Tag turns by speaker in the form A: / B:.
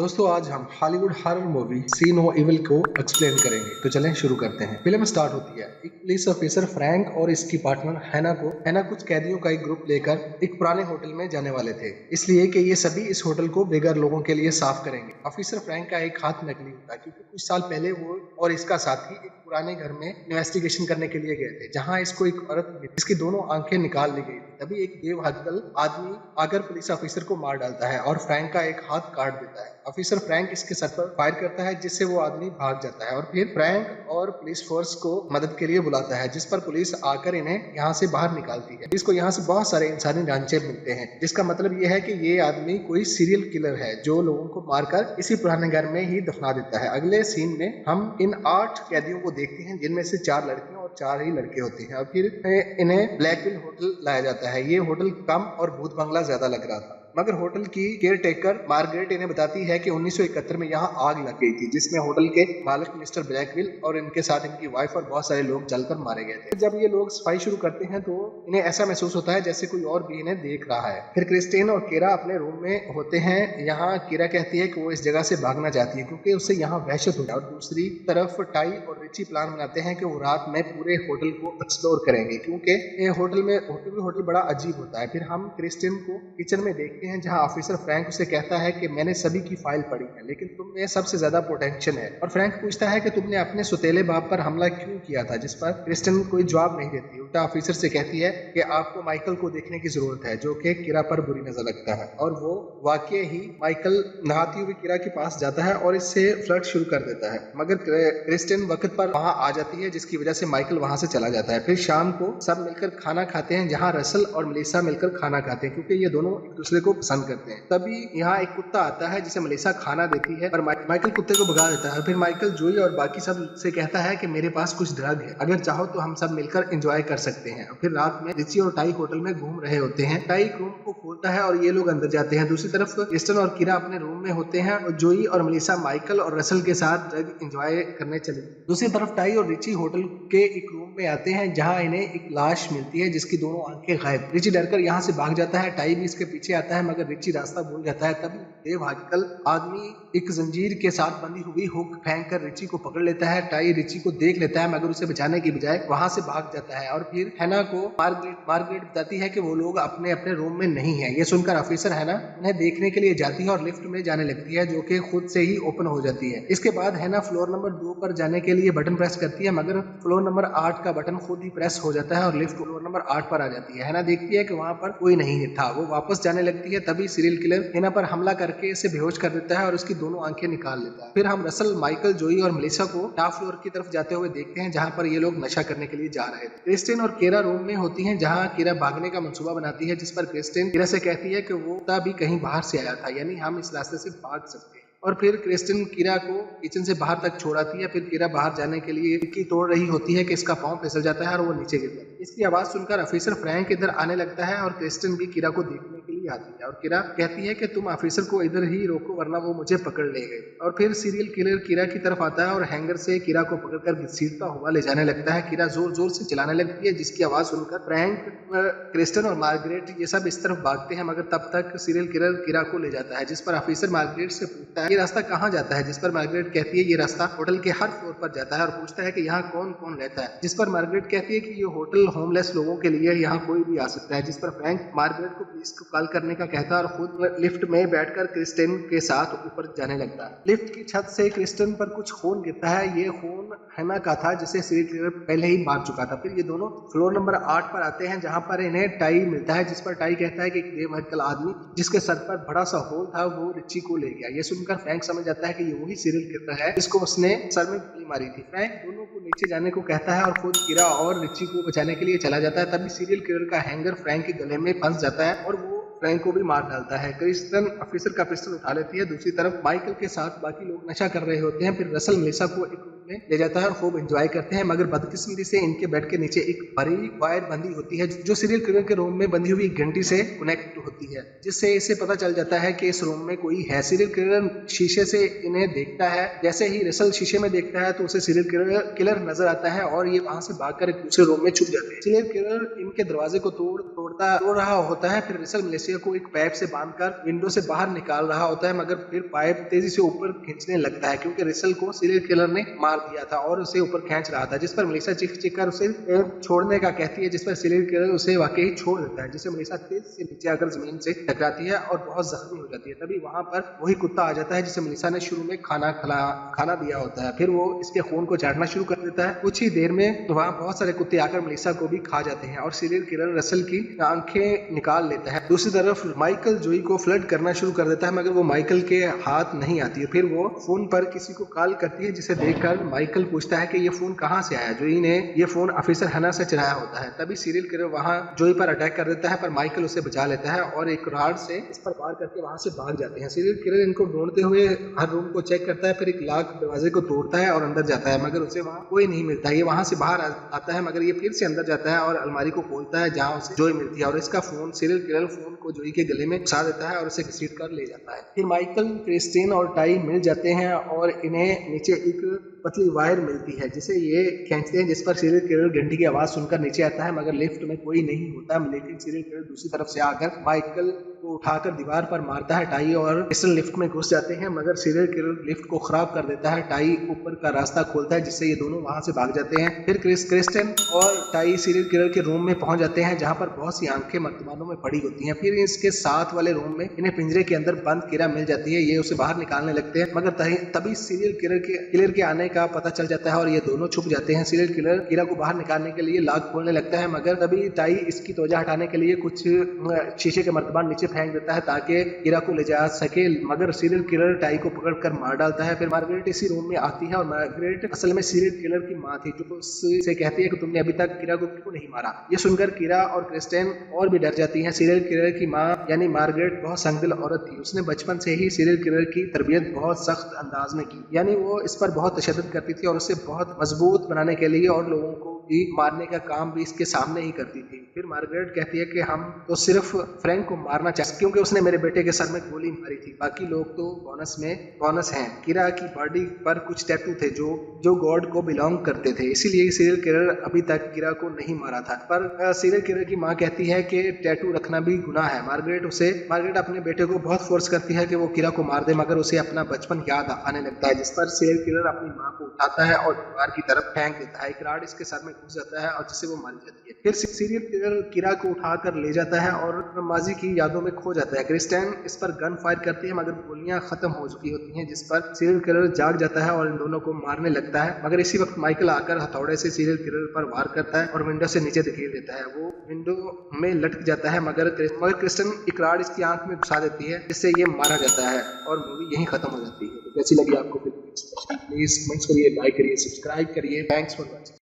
A: दोस्तों आज हम हॉलीवुड हॉरर मूवी सी नो इविल को एक्सप्लेन करेंगे। तो चलें शुरू करते हैं। फिल्म स्टार्ट होती है। एक पुलिस ऑफिसर फ्रैंक और इसकी पार्टनर हैना कुछ कैदियों का एक ग्रुप लेकर एक पुराने होटल में जाने वाले थे, इसलिए कि ये सभी इस होटल को बेघर लोगों के लिए साफ करेंगे। ऑफिसर फ्रैंक का एक हाथ नकली होता है क्योंकि कुछ साल पहले वो और इसका साथी एक पुराने घर में इन्वेस्टिगेशन करने के लिए गए थे, जहाँ इसको एक औरत जिसकी दोनों आंखें निकाल ली गई थी। तभी एक बेवकूफ आदमी आकर पुलिस ऑफिसर को मार डालता है और फ्रैंक का एक हाथ काट देता है। ऑफिसर फ्रैंक इसके सर पर फायर करता है, जिससे वो आदमी भाग जाता है और फिर फ्रैंक और पुलिस फोर्स को मदद के लिए बुलाता है, जिस पर पुलिस आकर इन्हें यहाँ से बाहर निकालती है। इसको यहाँ से बहुत सारे इंसानी ढांचे मिलते हैं, जिसका मतलब ये है कि ये आदमी कोई सीरियल किलर है जो लोगों को मारकर इसी पुराने घर में ही दफना देता है। अगले सीन में हम इन 8 कैदियों को देखते हैं, जिनमें से 4 लड़कियां और 4 ही लड़के होते हैं। और फिर इन्हें ब्लैकविल होटल लाया जाता है। ये होटल कम और भूत बंगला ज्यादा लग रहा था, मगर होटल की केयर टेकर मार्गरेट इन्हें बताती है कि 1971 में यहाँ आग लग गई थी, जिसमें होटल के मालिक मिस्टर ब्लैकविल और इनके साथ इनकी वाइफ और बहुत सारे लोग जलकर मारे गए थे। जब ये लोग सफाई शुरू करते हैं तो इन्हें ऐसा महसूस होता है जैसे कोई और भी इन्हें देख रहा है। फिर क्रिस्टीन और केरा अपने रूम में होते हैं। यहाँ केरा कहती है कि वो इस जगह से भागना चाहती है क्योंकि उससे यहाँ वहशत होता है, और दूसरी तरफ टाई और रिची प्लान बनाते हैं कि वो रात में पूरे होटल को एक्सप्लोर करेंगे, क्योंकि ये होटल बड़ा अजीब होता है। फिर हम क्रिस्टीन को किचन में देखते हैं, जहां ऑफिसर फ्रैंक उसे कहता है कि मैंने सभी की फाइल पढ़ी है, लेकिन तुम में सबसे ज्यादा पोटेंशियल है। और फ्रैंक पूछता है कि तुमने अपने सुतेले बाप पर हमला क्यों किया था, जिस पर क्रिस्टीन कोई जवाब नहीं देती। उल्टा ऑफिसर से कहती है कि आपको माइकल को देखने की जरूरत है, जो कि किरा पर बुरी नजर लगता है। और वो वाकई ही माइकल नहाती हुई किरा के पास जाता है और इससे फ्लर्ट शुरू कर देता है, मगर क्रिस्टीन वक्त पर वहां आ जाती है, जिसकी वजह से माइकल वहां से चला जाता है। फिर शाम को सब मिलकर खाना खाते हैं, जहां रसल और मेलिसा मिलकर खाना खाते हैं क्योंकि ये दोनों एक दूसरे को पसंद करते हैं। तभी यहाँ एक कुत्ता आता है जिसे मेलिसा खाना देती है, और माइकल कुत्ते को भगा देता है। फिर माइकल जोई और बाकी सब से कहता है कि मेरे पास कुछ ड्रग है, अगर चाहो तो हम सब मिलकर एंजॉय कर सकते हैं। फिर रात में रिची और टाई होटल में घूम रहे होते हैं। टाई रूम को खोलता है और ये लोग अंदर जाते हैं। दूसरी तरफ क्रिस्टन और किरा अपने रूम में होते हैं और जोई और मेलिसा माइकल और रसल के साथ ड्रग एंजॉय करने चले। दूसरी तरफ टाई और रिची होटल के एक रूम में आते हैं, जहां इन्हें एक लाश मिलती है जिसकी दोनों आंखें गायब। रिची डरकर यहाँ से भाग जाता है। टाई भी इसके पीछे आता है, मगर रिची रास्ता भूल जाता है। तभी बेवकूफ आदमी एक जंजीर के साथ बंधी हुई हुक फेंक कर रिची को पकड़ लेता है। टाई रिची को देख लेता है, मगर उसे बचाने की बजाय वहां से भाग जाता है। और फिर हैना को मार्गरेट बताती है कि वो लोग अपने अपने रूम में नहीं है। ये सुनकर ऑफिसर हैना उन्हें देखने के लिए जाती है और लिफ्ट में जाने लगती है, जो कि खुद से ही ओपन हो जाती है। इसके बाद हैना फ्लोर नंबर 2 पर जाने के लिए बटन प्रेस करती है, मगर फ्लोर नंबर 8 का बटन खुद ही प्रेस हो जाता है और लिफ्ट फ्लोर नंबर 8 पर आ जाती है। हैना देखती है कि वहां पर कोई नहीं था। वो वापस जाने लगती है। तभी सीरियल किलर हैना पर हमला करके इसे बेहोश कर देता है और उसकी दोनों आंखें निकाल लेता है। फिर हम रसल, माइकल, जोई और मेलिसा को टॉप फ्लोर की तरफ जाते हुए देखते हैं, जहां पर ये लोग नशा करने के लिए जा रहे थे। क्रिस्टीन और केरा रूम में होती हैं, जहां केरा भागने का मंसूबा बनाती है, जिस पर क्रिस्टीन केरा से कहती है कि वो भी कहीं बाहर से आया था, यानी हम इस रास्ते से भाग सकते हैं। और फिर क्रिस्टीन कीरा को किचन से बाहर तक छोड़ाती है। फिर कीरा बाहर जाने के लिए खिड़की तोड़ रही होती है कि इसका पांव फिसल जाता है और वो नीचे गिर जाता है। इसकी आवाज सुनकर ऑफिसर फ्रैंक इधर आने लगता है और क्रिस्टीन भी कीरा को देखने के लिए आती है। और कीरा कहती है कि तुम ऑफिसर को इधर ही रोको, वरना वो मुझे पकड़ लेंगे। और फिर सीरियल किलर कीरा की तरफ आता है और हैंगर से कीरा को पकड़कर घसीटता हुआ ले जाने लगता है। कीरा जोर जोर से चिल्लाने लगती है, जिसकी आवाज सुनकर फ्रैंक, क्रिस्टीन और मार्गरेट ये सब इस तरफ भागते हैं, मगर तब तक सीरियल किलर कीरा को ले जाता है, जिस पर ऑफिसर मार्गरेट से पूछता है ये रास्ता कहाँ जाता है, जिस पर मार्गरेट कहती है ये रास्ता होटल के हर फ्लोर पर जाता है, और पूछता है कि यहाँ कौन कौन रहता है, जिस पर मार्गरेट कहती है कि ये होटल होमलेस लोगों के लिए, यहाँ कोई भी आ सकता है। जिस पर फ्रैंक मार्गरेट को पुलिस को कॉल करने का कहता है और खुद लिफ्ट में बैठकर क्रिस्टीन के साथ ऊपर जाने लगता है। लिफ्ट की छत से क्रिस्टीन पर कुछ खून गिरता है। ये खून हैना का था, जिसे सीरियल किलर पहले ही मार चुका था। फिर ये दोनों फ्लोर नंबर 8 पर आते हैं, जहां पर इन्हें टाई मिलता है, जिस पर टाई कहता है कि एक बेवकूफ आदमी जिसके सर पर बड़ा सा होल था वो रिची को ले गया। ये सुनकर फ्रैंक समझ जाता है कि ये वही सीरियल किलर है जिसको उसने सर में गोली मारी थी। फ्रैंक दोनों को नीचे जाने को कहता है और खुद कीरा और रिची को बचाने के लिए चला जाता है। तभी सीरियल किलर का हैंगर फ्रैंक के गले में फंस जाता है और वो फ्रैंक को भी मार डालता है। क्रिस्टन ऑफिसर का पिस्टल उठा लेती है। दूसरी तरफ माइकल के साथ बाकी लोग नशा कर रहे होते हैं। फिर रसल मेलिसा को एक रूम में ले जाता है और खूब एंजॉय करते हैं, मगर बदकिस्मती से इनके बेड के नीचे एक बड़ी वायर बंधी होती है, जो सीरियल किलर के रूम में बंधी हुई घंटी से कनेक्ट होती है, जिससे इसे पता चल जाता है कि इस रूम में कोई है। सीरियल किलर शीशे से इन्हें देखता है। जैसे ही रसल शीशे में देखता है तो उसे सीरियल किलर नजर आता है और ये वहां से भागकर एक दूसरे रूम में छुप जाते हैं। सीरियल किलर इनके दरवाजे को तोड़ तोड़ रहा होता है। फिर रसल मलेशिया को एक पाइप से बांधकर विंडो से बाहर निकाल रहा होता है, मगर फिर पाइप तेजी से ऊपर खींचने लगता है क्योंकि रसल को सीरियल किलर ने मार दिया था और उसे ऊपर खींच रहा था, जिस पर मलेशिया चीख कर उसे छोड़ने का कहती है, जिस पर सीरियल किलर उसे वाकई छोड़ देता है, जिसे मलेशिया तेज से नीचे आकर जमीन से टकराती है और बहुत जख्मी हो जाती है। तभी वहां पर वही कुत्ता आ जाता है जिसे मलेशिया ने शुरू में खाना दिया होता है। फिर वो इसके खून को चाटना शुरू कर देता है। कुछ ही देर में वहां बहुत सारे कुत्ते आकर मलेशिया को भी खा जाते हैं और सीरियल किलर रसल की आंखें निकाल लेता है। दूसरी तरफ माइकल जोई को फ्लर्ट करना शुरू कर देता है, मगर वो माइकल के हाथ नहीं आती है। फिर वो फोन पर किसी को कॉल करती है, जिसे देखकर माइकल पूछता है कि ये फोन कहां से आया। जोई ने ये फोन ऑफिसर हना से चुराया होता है। तभी सीरियल किलर वहां जोई पर अटैक कर देता है, पर माइकल उसे बचा लेता है और एक रॉड से इस पर वार करके वहां से भाग जाते हैं। सीरियल किलर इनको ढूंढते हुए हर रूम को चेक करता है, फिर एक लॉक दरवाजे को तोड़ता है और अंदर जाता है, मगर उसे वहां कोई नहीं मिलता। ये वहां से बाहर आता है, मगर ये फिर से अंदर जाता है और अलमारी को खोलता है जहां उसे जोई मिलती है और इसका फोन सीरियल किलर फोन को जोई के गले में घुसा देता है और उसे घसीट कर ले जाता है। फिर माइकल, क्रिस्टीन और टाई मिल जाते हैं और इन्हें नीचे एक पतली वायर मिलती है जिसे ये खींचते हैं, जिस पर सीरियल किलर घंटी की आवाज सुनकर नीचे आता है, मगर लिफ्ट में कोई नहीं होता। लेकिन सीरियल किलर दूसरी तरफ से आकर माइकल को उठाकर दीवार पर मारता है। टाई और क्रिस्टन लिफ्ट में घुस जाते हैं, मगर सीरियल किलर लिफ्ट को खराब कर देता है। टाई ऊपर का रास्ता खोलता है, जिससे ये दोनों वहां से भाग जाते हैं। फिर क्रिस्टन और टाई सीरियल किलर के रूम में पहुंच जाते हैं, जहां पर बहुत सी आंखें मर्तबानों में पड़ी होती हैं। फिर इसके साथ वाले रूम में इन्हें पिंजरे के अंदर बंद कीड़ा मिल जाती है। ये उसे बाहर निकालने लगते हैं, मगर तभी सीरियल किलर के आने का पता चल जाता है और ये दोनों छुप जाते हैं। सीरियल किलर कीड़ा को बाहर निकालने के लिए लॉक खोलने लगता है, मगर तभी टाई इसकी तवज्जो हटाने के लिए कुछ शीशे के मर्तबान नीचे फेंक देता है ताकि कीड़ा को ले जा सके, मगर सीरियल किलर टाई को पकड़कर मार डालता है। फिर मार्गरेट इसी रूम में आती है और मार्गरेट असल में सीरियल किलर की माँ थी, जो उससे कहती है कि तुमने अभी तक कीड़ा को क्यों नहीं मारा। ये सुनकर कीड़ा और क्रिस्टेन और भी डर जाती है। सीरियल किलर की माँ यानी मार्गरेट बहुत संगदिल औरत थी। उसने बचपन से ही सीरियल किलर की तरबियत बहुत सख्त अंदाज में की, यानी वो इस पर बहुत तशद्दुद करती थी और उसे बहुत मजबूत बनाने के लिए और लोगों को भी मारने का काम भी इसके सामने ही करती थी। फिर मार्गरेट कहती है कि हम तो सिर्फ फ्रैंक को मारना चाहते क्योंकि उसने मेरे बेटे के सर में गोली मारी थी, बाकी लोग तो बोनस हैं। कीरा की बॉडी पर कुछ टैटू थे जो गॉड को बिलोंग करते थे, इसीलिए सीरियल किलर अभी तक कीरा को नहीं मारा था। पर सीरियल किलर की माँ कहती है कि टैटू रखना भी गुनाह है। मार्गरेट अपने बेटे को बहुत फोर्स करती है कि वो कीरा को मार दे, मगर उसे अपना बचपन याद आने लगता है, जिस पर सीरियल किलर अपनी माँ को उठाता है और दीवार की तरफ फेंक देता है। एक रॉड इसके सर में घुस जाता है और जिससे वो मर जाती है। फिर सीरियल किलर कीरा को उठाकर ले जाता है और माजी की यादों में खो जाता है। क्रिस्टेन इस पर गन फायर करती है, मगर गोलियां खत्म हो चुकी होती हैं, जिस पर सीरियल किलर जाग जाता है और इन दोनों को मारने लगता है। मगर इसी वक्त माइकल आकर हथौड़े से सीरियल किलर पर वार करता है और विंडो से नीचे धकेल देता है। वो विंडो में लटक जाता है, मगर क्रिस्टन एक रॉड इसकी आंख में घुसा देती है, जिससे ये मारा जाता है और मूवी यहीं खत्म हो जाती है। तो कैसी लगी आपको फिल्म? प्लीज कमेंट्स करिए, लाइक करिए, सब्सक्राइब करिए। Thanks for watching.